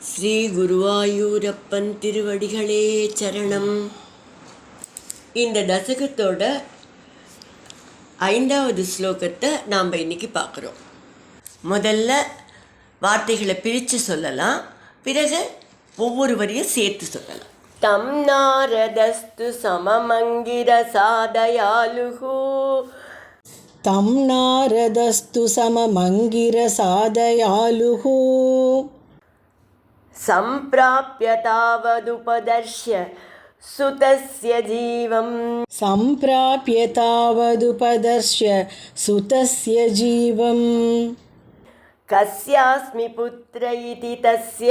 ஸ்ரீ குருவாயூரப்பன் திருவடிகளே சரணம். இந்த தசகத்தோட 5வது ஸ்லோகத்தை நாம் இன்னைக்கு பார்க்குறோம். முதல்ல வார்த்தைகளை பிரித்து சொல்லலாம், பிறகு ஒவ்வொரு வரியும் சேர்த்து சொல்லலாம். தம் நாரதஸ்து சமமங்கிர சாதயாலுஹு तं नारदस्तु सममङ्गिरसादयालुः सम्प्राप्य तावदुपदर्श्य सुतस्य जीवम् कस्यास्मि पुत्र इति तस्य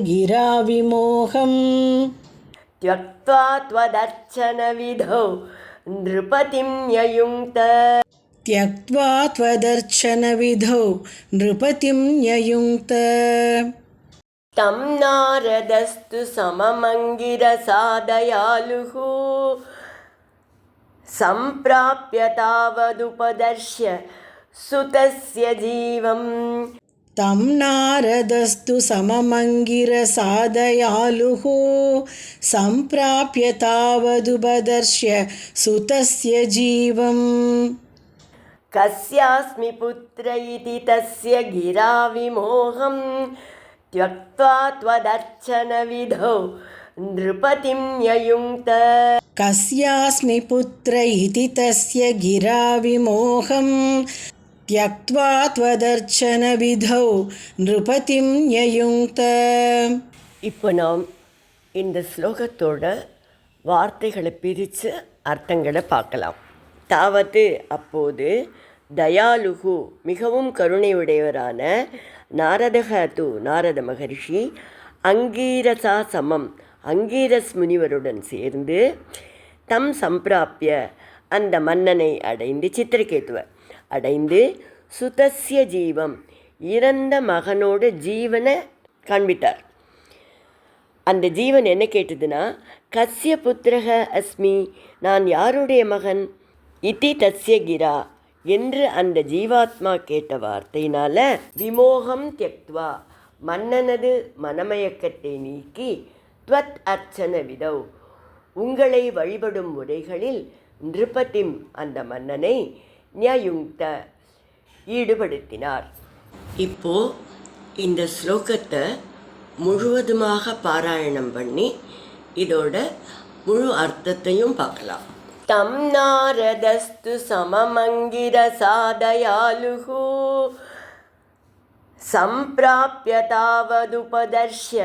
गिराविमोहम् त्यक्त्वा त्वदर्चनविधौ नृपतिं न्ययुङ्क्त तं नारदस्तु सममङ्गिरसादयालुः सम्प्राप्य तावदुपदर्श्य सुतस्य जीवम् तं नारदस्तु सममङ्गिरसादयालुः सम्प्राप्य तावदुपदर्श्य सुतस्य जीवम् कस्यास्मि पुत्र इति तस्य गिराविमोहं त्यक्त्वा त्वदर्चनविधौ नृपतिं न्ययुङ्क्त कस्यास्मि पुत्र इति तस्य गिराविमोहं त्यक्त्वा त्वदर्चनविधौ नृपतिं न्ययुङ्क्त. இப்போ நாம் இந்த ஸ்லோகத்தோட வார்த்தைகளை பிரித்து அர்த்தங்களை பார்க்கலாம். தாவது அப்போது, தயாலுகு மிகவும் கருணையுடையவரான, நாரதகது நாரத மகர்ஷி, அங்கீரசா சமம் அங்கீரஸ் முனிவருடன் சேர்ந்து, தம் சம்பிராப்பிய அந்த மன்னனை அடைந்து, சித்திரகேத்துவ அடைந்து, சுதஸ்ய ஜீவம் இறந்த மகனோட ஜீவனை காண்பித்தார். அந்த ஜீவன் என்ன கேட்டதுன்னா, கஸ்ய புத்திரக அஸ்மி, நான் யாருடைய மகன், இதி தஸ்ய கிரா என்று அந்த ஜீவாத்மா கேட்ட வார்த்தையினால, விமோகம் தியக்த்வா மன்னனது மனமயக்கத்தை நீக்கி, த்வத் அர்ச்சன விதௌ உங்களை வழிபடும் முறைகளில், நிருபதிம் அந்த மன்னனை, ன்யயுங்க்த ஈடுபடுத்தினார். இப்போ இந்த ஸ்லோகத்தை முழுவதுமாக பாராயணம் பண்ணி இதோட முழு அர்த்தத்தையும் பார்க்கலாம். தம் நாரதஸ்து சமமங்கிரசாதயாலுஹு சம்பிராப்ய தாவதுபதர்ஷ்ய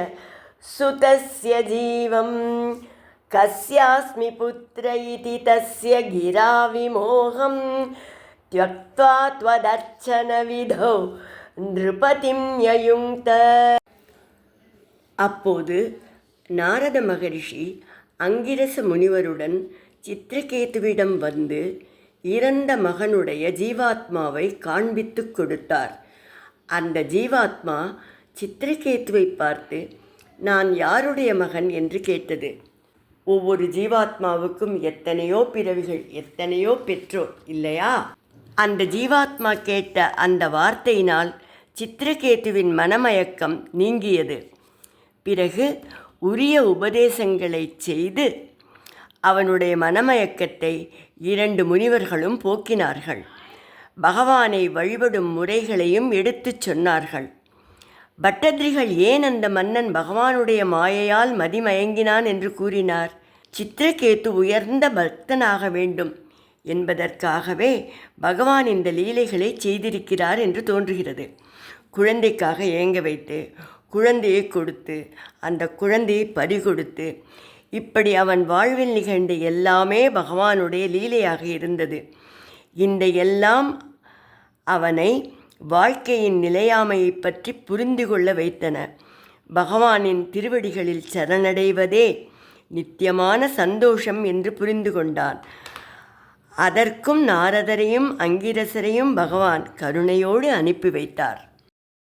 சுதஸ்ய ஜீவம் கஸ்யாஸ்மி புத்ர இதி தஸ்ய கிராவிமோகம் त्यक्त्वा त्वदर्चनविधौ नृपतिं न्ययुङ्क्त. அப்போது நாரத மகரிஷி அங்கிரச முனிவருடன் சித்திரகேதுவிடம் வந்து இறந்த மகனுடைய ஜீவாத்மாவை காண்பித்து கொடுத்தார். அந்த ஜீவாத்மா சித்திரகேதுவை பார்த்து, நான் யாருடைய மகன் என்று கேட்டது. ஒவ்வொரு ஜீவாத்மாவுக்கும் எத்தனையோ பிறவிகள், எத்தனையோ பெற்றோர் இல்லையா? அந்த ஜீவாத்மா கேட்ட அந்த வார்த்தையினால் சித்திரகேதுவின் மனமயக்கம் நீங்கியது. பிறகு உரிய உபதேசங்களை செய்து அவனுடைய மனமயக்கத்தை 2 முனிவர்களும் போக்கினார்கள். பகவானை வழிபடும் முறைகளையும் எடுத்துச் சொன்னார்கள். பட்டத்ரிகள் ஏன் அந்த மன்னன் பகவானுடைய மாயையால் மதிமயங்கினான் என்று கூறினார். சித்திரகேது உயர்ந்த பக்தனாக வேண்டும் என்பதற்காகவே பகவான் இந்த லீலைகளை செய்திருக்கிறார் என்று தோன்றுகிறது. குழந்தைக்காக ஏங்க வைத்து, குழந்தையை கொடுத்து, அந்த குழந்தையை பறிகொடுத்து, இப்படி அவன் வாழ்வில் நிகழ்ந்த எல்லாமே பகவானுடைய லீலையாக இருந்தது. இந்த எல்லாம் அவனை வாழ்க்கையின் நிலையாமையை பற்றி புரிந்து கொள்ள வைத்தன. பகவானின் திருவடிகளில் சரணடைவதே நித்தியமான சந்தோஷம் என்று புரிந்து கொண்டான். அதற்கும் நாரதரையும் அங்கிரசரையும் பகவான் கருணையோடு அனுப்பி வைத்தார்.